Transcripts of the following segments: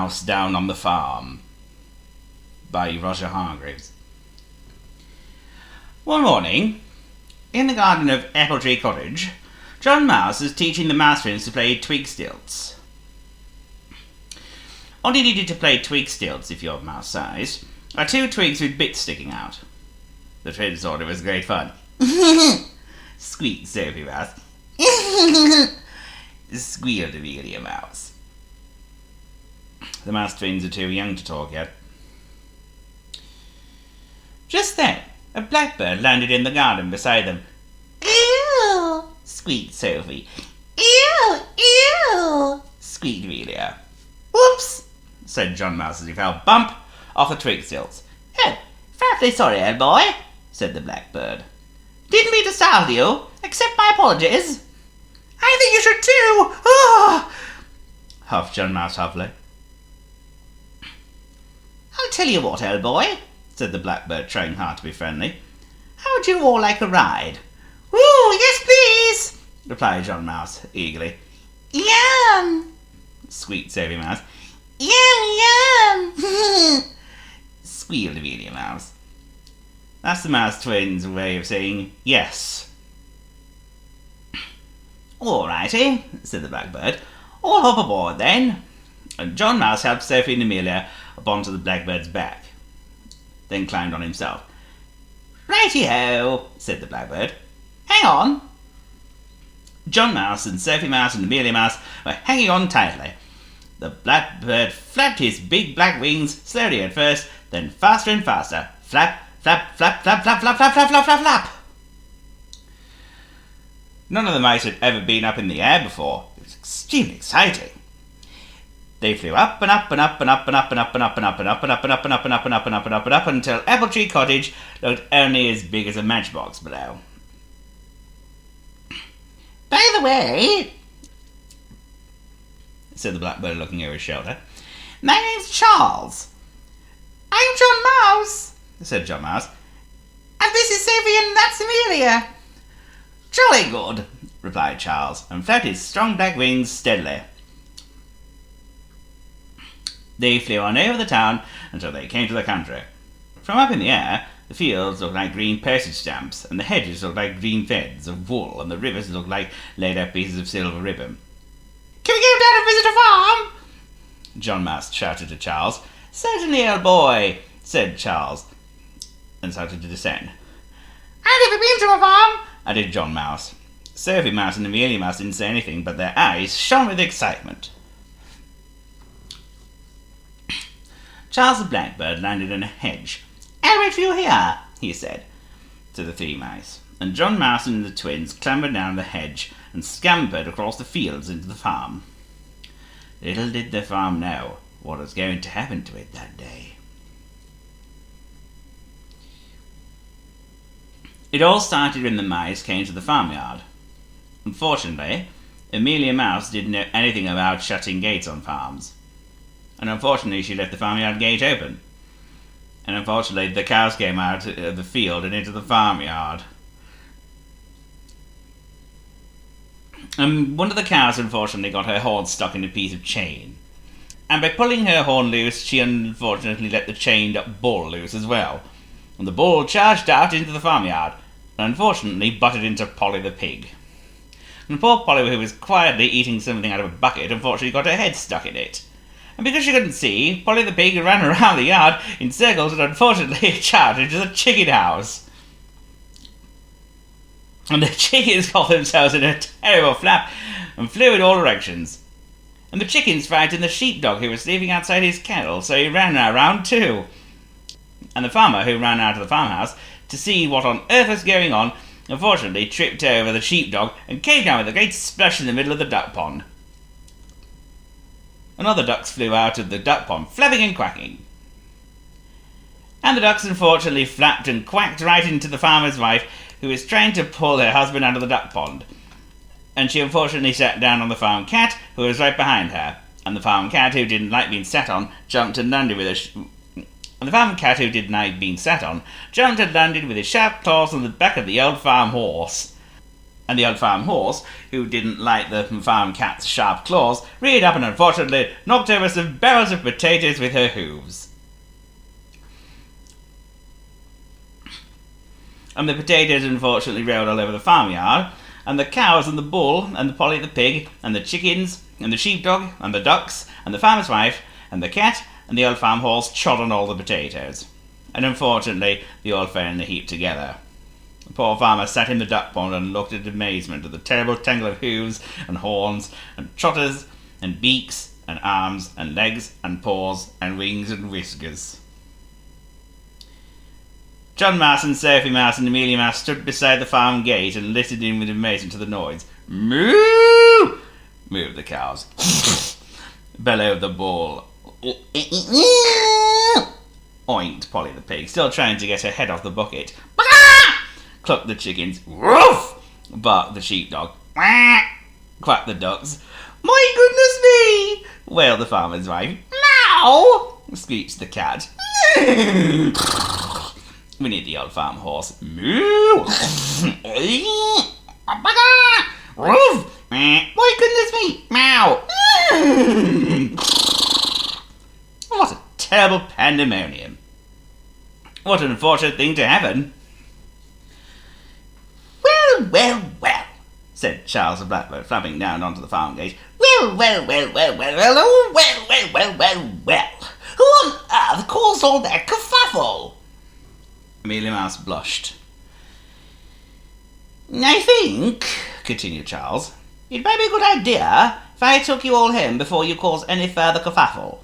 Mouse Down on the Farm by Roger Hargreaves. One morning, in the garden of Apple Tree Cottage, John Mouse is teaching the mouse twins to play twig stilts. All you needed to play twig stilts, if you're mouse sized, are 2 twigs with bits sticking out. The twins thought it was great fun. Squeaked Sophie Mouse. Squealed Amelia Mouse. The mouse twins are too young to talk yet. Just then, a blackbird landed in the garden beside them. "Ew!" squeaked Sophie. "Ew! Ew!" squeaked Amelia. "Whoops!" said John Mouse as he fell bump off the twig stilts. "Oh, frightfully sorry, old boy," said the blackbird. "Didn't mean to startle you. Accept my apologies." "I think you should too!" huffed John Mouse huffily. "I'll tell you what, old boy," said the blackbird, trying hard to be friendly. "How would you all like a ride?" "Ooh, yes, please," replied John Mouse eagerly. "Yum!" squeaked Sophie Mouse. "Yum, yum!" squealed Amelia Mouse. That's the mouse twins' way of saying yes. "All righty," said the blackbird. "All hop aboard then." And John Mouse helped Sophie and Amelia up onto the blackbird's back, then climbed on himself. "Righty-ho," said the blackbird. "Hang on." John Mouse and Sophie Mouse and Amelia Mouse were hanging on tightly. The blackbird flapped his big black wings, slowly at first, then faster and faster. Flap, flap, flap, flap, flap, flap, flap, flap, flap, flap, flap. None of the mice had ever been up in the air before. It was extremely exciting. They flew up and up and up and up and up and up and up and up and up and up and up and up and up and up and up and up and up until Apple Tree Cottage looked only as big as a matchbox below. "By the way," said the blackbird, looking over his shoulder, "my name's Charles." "I'm John Mouse," said John Mouse. "And this is Sophie and that's Amelia." "Jolly good," replied Charles, and flapped his strong black wings steadily. They flew on over the town until they came to the country. From up in the air, the fields looked like green postage stamps, and the hedges looked like green threads of wool, and the rivers looked like laid-out pieces of silver ribbon. "Can we go down and visit a farm?" John Mouse shouted to Charles. "Certainly, old boy," said Charles, and started to descend. "I've never been to a farm," added John Mouse. Sophie Mouse and Amelia Mouse didn't say anything, but their eyes shone with excitement. Charles the blackbird landed in a hedge. "I'll wait for you here," he said to the 3 mice, and John Mouse and the twins clambered down the hedge and scampered across the fields into the farm. Little did the farm know what was going to happen to it that day. It all started when the mice came to the farmyard. Unfortunately, Amelia Mouse didn't know anything about shutting gates on farms. And unfortunately, she left the farmyard gate open. And unfortunately, the cows came out of the field and into the farmyard. And one of the cows, unfortunately, got her horn stuck in a piece of chain. And by pulling her horn loose, she unfortunately let the chained bull loose as well. And the bull charged out into the farmyard, and unfortunately butted into Polly the pig. And poor Polly, who was quietly eating something out of a bucket, unfortunately got her head stuck in it. And because she couldn't see, Polly the pig ran around the yard in circles and unfortunately charged into the chicken house. And the chickens caught themselves in a terrible flap and flew in all directions. And the chickens frightened the sheepdog who was sleeping outside his kennel, so he ran around too. And the farmer who ran out of the farmhouse to see what on earth was going on, unfortunately tripped over the sheepdog and came down with a great splash in the middle of the duck pond. And other ducks flew out of the duck pond, flapping and quacking. And the ducks unfortunately flapped and quacked right into the farmer's wife, who was trying to pull her husband out of the duck pond. And she unfortunately sat down on the farm cat, who was right behind her. And the farm cat, who didn't like being sat on, jumped and landed with his sharp claws on the back of the old farm horse. And the old farm horse, who didn't like the farm cat's sharp claws, reared up and unfortunately knocked over some barrels of potatoes with her hooves. And the potatoes unfortunately rolled all over the farmyard, and the cows and the bull and the Polly the pig and the chickens and the sheepdog and the ducks and the farmer's wife and the cat and the old farm horse trod on all the potatoes. And unfortunately they all fell in a heap together. The poor farmer sat in the duck pond and looked in amazement at the terrible tangle of hooves and horns and trotters and beaks and arms and legs and paws and wings and whiskers. John Mouse and Sophie Mouse and Amelia Mouse stood beside the farm gate and listened in with amazement to the noise. Moo! Moved the cows. Bellowed the bull. Oinked Polly the pig, still trying to get her head off the bucket. Clucked the chickens. Woof! Barked the sheepdog. Quacked the ducks. My goodness me! Wailed the farmer's wife. Meow! Screeched the cat. Whinnied the old farm horse. Moo! Woof! My goodness me! Meow! What a terrible pandemonium. What an unfortunate thing to happen. Well, said Charles the Blackbird, flapping down onto the farm gate. Well. Who on earth caused all that kerfuffle? Amelia Mouse blushed. I think, continued Charles, it might be a good idea if I took you all home before you cause any further kerfuffle.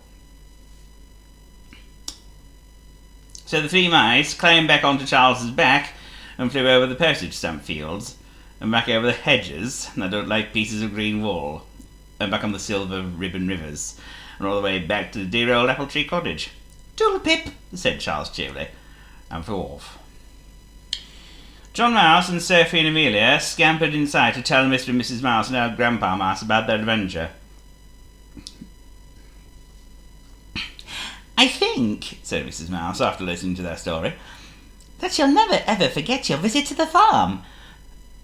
So the three mice climbed back onto Charles's back and flew over the postage stamp fields, and back over the hedges that looked like pieces of green wool, and back on the silver ribbon rivers, and all the way back to the dear old apple tree cottage. Toodle pip, said Charles cheerily, and flew off. John Mouse and Sophie and Amelia scampered inside to tell Mr. and Mrs. Mouse and old Grandpa Mouse about their adventure. I think, said Mrs. Mouse after listening to their story, that you'll never ever forget your visit to the farm.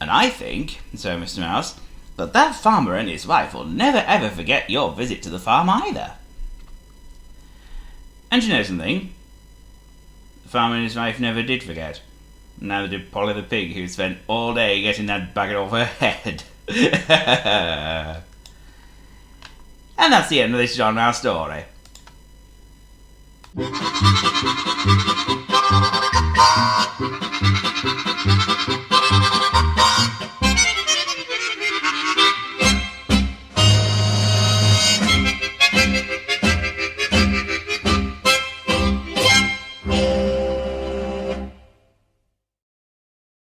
And I think, said Mr. Mouse, that farmer and his wife will never ever forget your visit to the farm either. And you know something? The farmer and his wife never did forget. Neither did Polly the pig, who spent all day getting that bucket off her head. And that's the end of this John Mouse story.